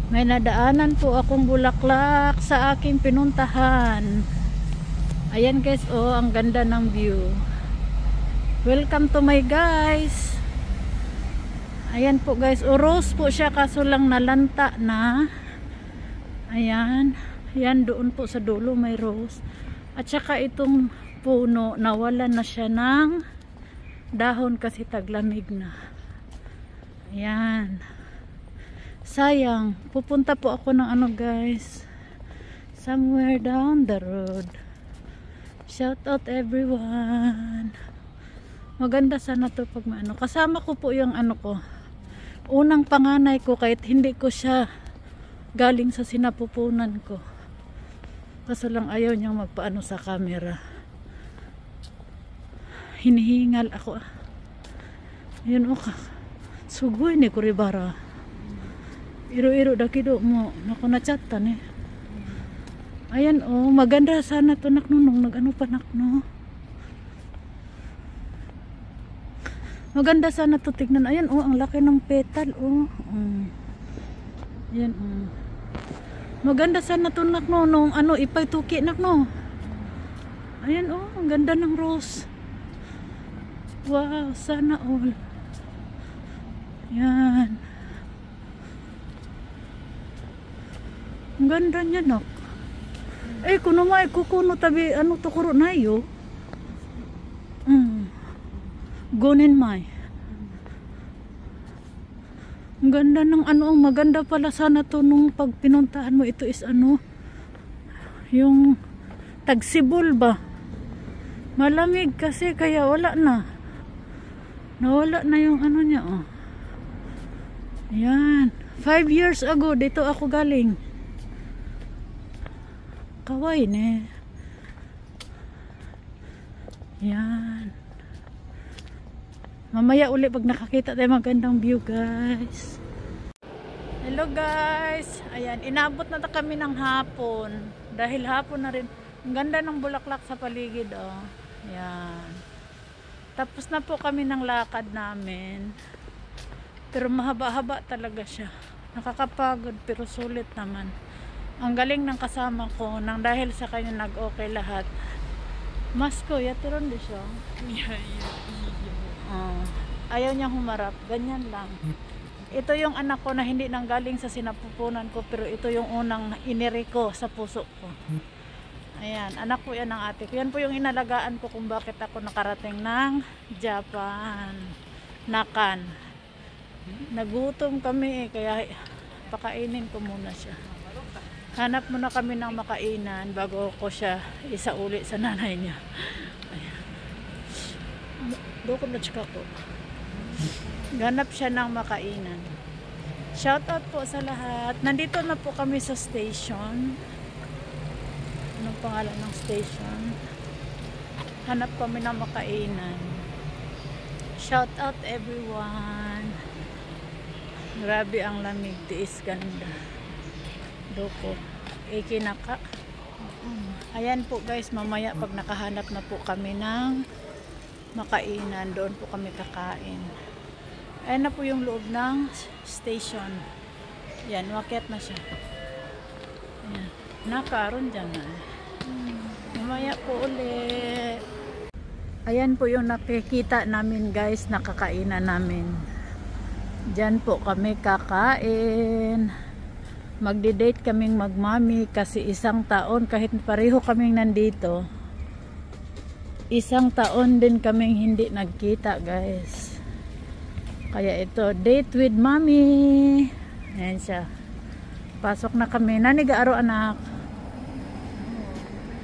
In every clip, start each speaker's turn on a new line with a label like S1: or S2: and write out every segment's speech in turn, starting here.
S1: May nadaanan po akong bulaklak sa aking pinuntahan. Ayan guys, oh, ang ganda ng view. Welcome to my guys. Ayan po guys, oh, rose po siya kaso lang nalanta na. Ayan, yan doon po sa dulo may rose. At saka itong puno, nawalan na siya ng dahon kasi taglamig na. Ayan. Sayang, pupunta po ako ng ano guys, somewhere down the road. Shout out everyone. Maganda sana to pag maano. Kasama ko po yung ano ko, unang panganay ko, kahit hindi ko siya galing sa sinapupunan ko. Kaso lang ayaw niyang magpaano sa camera. Hinihingal ako. Ayun o ka. Sugoy ni Kuribara. Iro-iro dakido mo. Naku na chatan eh. Ayan o. Maganda sana to naknunong. Nag-ano pa nakno. Maganda sana to tignan. Ayan o. Ang laki ng petal o. Ayan o. Maganda sana to naknunong. Ano ipay tuki nakno. Ayan o. Ang ganda ng rose. Wow. Sana all. Yan. Ang ganda niya nak. Eh kuno may kukuno tabi ano to kuro na yo. Gonin may. Ang ganda ng ano, maganda pala sana to nung pag pinuntahan mo. Ito is ano, yung tagsibol ba? Malamig kasi kaya wala na. Nawala na yung ano niya oh. Ayan. 5 years ago, dito ako galing. Kaway ne. Ayan. Mamaya uli pag nakakita tayo magandang view guys. Hello guys. Ayan. Inabot na kami ng hapon. Dahil hapon na rin. Ang ganda ng bulaklak sa paligid oh. Ayan. Tapos na po kami ng lakad namin. Pero mahaba-haba talaga siya. Nakakapagod pero sulit naman. Ang galing ng kasama ko nang dahil sa kanya nag-okay lahat. Masko, yatiron di siya. Ayaw niyang humarap. Ganyan lang. Ito yung anak ko na hindi nang galing sa sinapupunan ko pero ito yung unang iniri ko sa puso ko. Ayan, anak ko yan ng ate ko. Yan po yung inalagaan ko kung bakit ako nakarating ng Japan. Nakan. Nagutom kami kaya pakainin ko muna siya. Hanap muna kami ng makainan bago ko siya isauli sa nanay niya. Ayan. Doko na chika ko. Ganap siya ng makainan. Shout out po sa lahat. Nandito na po kami sa station. Anong pangalan ng station? Hanap kami ng makainan. Shout out everyone. Grabe ang lamig, tiis ganda. Doko. Ikinaka. Ayan po guys, mamaya pag nakahanap na po kami ng makainan, doon po kami kakain. Ayan na po yung loob ng station. Yan, wakyat na siya. Ayan. Nakaroon dyan na. Mamaya po ulit. Ayan po yung nakikita namin guys, nakakainan namin. Diyan po kami kakain. Magdi-date kaming magmami kasi 1 taon kahit pareho kaming nandito. 1 taon din kaming hindi nagkita guys. Kaya ito, date with mommy. Ayan siya. Pasok na kami. Nanigaaro anak.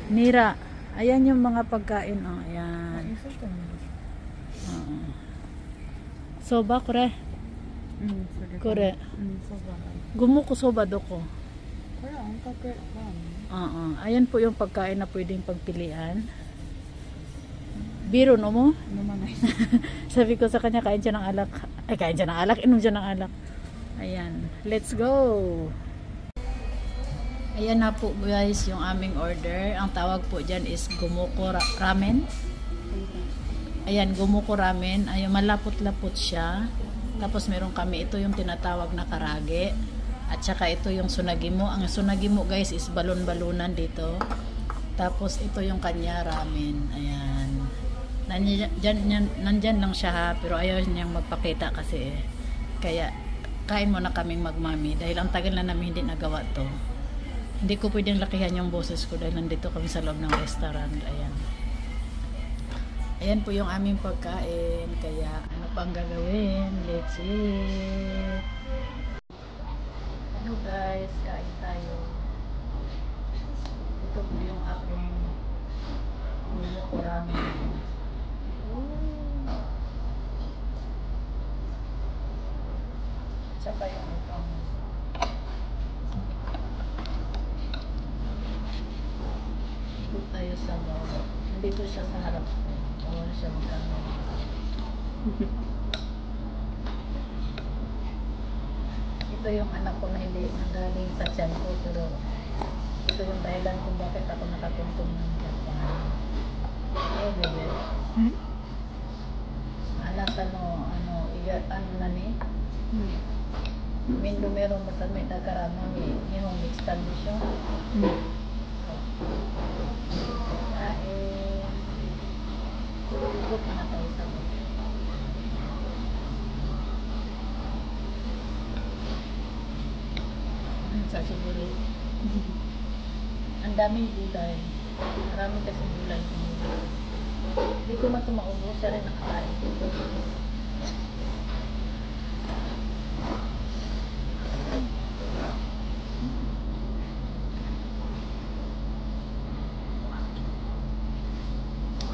S1: Nira. Ayan yung mga pagkain. Oh, ayan. Soba kore. Kore. Gumuko soba doko. Ayan po yung pagkain na pwedeng pagpilian. Biro no mo? Sabi ko sa kanya, kain siya ng alak. Ay, kain siya ng alak. Inom siya ng alak. Ayan. Let's go! Ayan na po guys yung aming order. Ang tawag po dyan is Gumuko Ramen. Ayan, Gumuko Ramen. Ayan, malapot-lapot siya. Tapos meron kami, ito yung tinatawag na karage. At saka ito yung sunagimo. Ang sunagimo guys is balon-balunan dito. Tapos ito yung kanya ramen. Ayan. Nandyan lang siya ha. Pero ayaw niyang magpakita kasi kaya kain muna kaming magmami. Dahil ang tagal na namin hindi nagawa to. Hindi ko pwedeng lakihan yung boses ko dahil nandito kami sa loob ng restaurant. Ayan. Ayan po yung aming pagkain. Kaya ano pang gagawin? Let's eat. Hello guys, kain tayo. Ito po yung aking ulo ko ramen. Tsaka yung itong ikot tayo sa bawah. Nandito siya sa harap ko. Bawal siya magkano. Ito yung anak ko na hindi nanggaling sa tiyan ko, pero ito yung dahilan kung bakit ako nakatuntong ng Japan. Eh, bebe. Anak ano na ni? Min numero mo sa may nakarama ni home extension. Tulog na tayo sa mga. Sa siguro. Ang daming gulay. Marami kasi gulay. Hindi ko man ito maubos. Siya rin nakakain.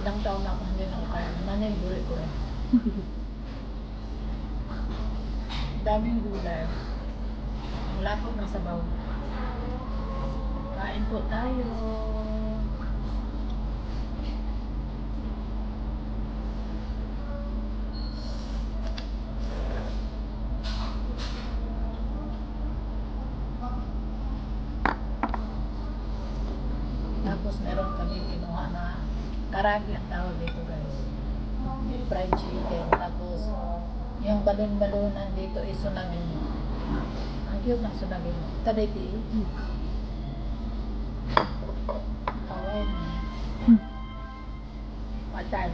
S1: Ilang taon na ako hindi nakakain. Nanay gulay ko rin. Daming gulay. Wala po ng sabaw. Kain po tayo. Tapos meron kami kinuha na karagi ang tawag dito guys. Fried chicken. Tapos yung balon-balonan dito is sunagin mo. Ang cute ng sunagin mo. Taday di. Kawan. Matan.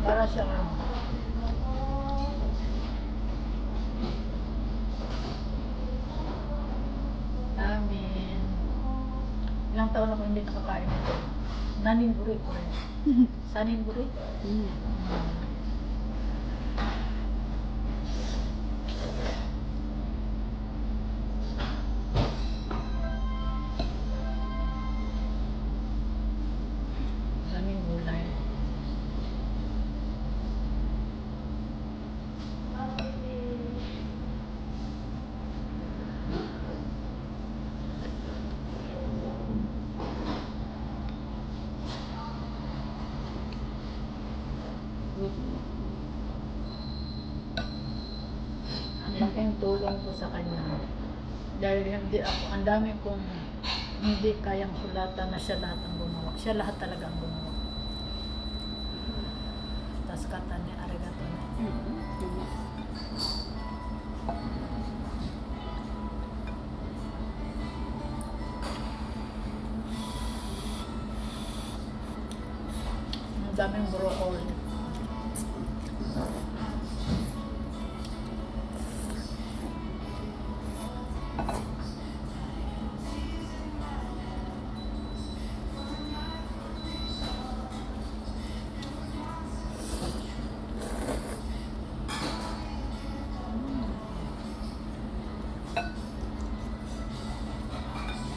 S1: Para siyang amin. Ilang taon ako hindi nakakain ito. Naninburi ko rin. Saninburi? Daming gulay. Ang laking tulong ko sa kanya. Dahil hindi ako, ang dami kong hindi kayang sulatan na siya lahat ang gumawa. Siya lahat talaga ang gumawa. Tapos kata niya, arigato na. Ang daming broccoli.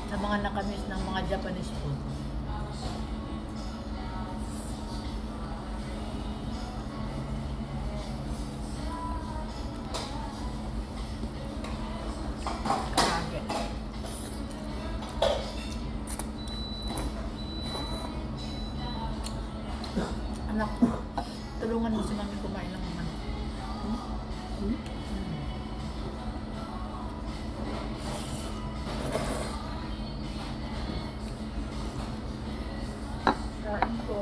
S1: Sa mga nakamiss ng mga Japanese food. Karage. Anak, tulungan mo si mami kumain ng manok. Kain ko.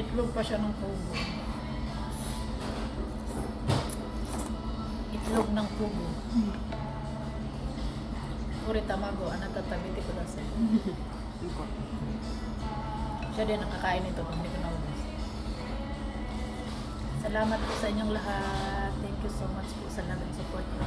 S1: Itlog pa siya ng pugo. Itlog ng pugo. Uri tamago, anak tatabiti ko dasa. Siya din nakakain ito kung hindi ko naubos. Salamat po sa inyong lahat. Thank you so much po sa lahat ng support ko.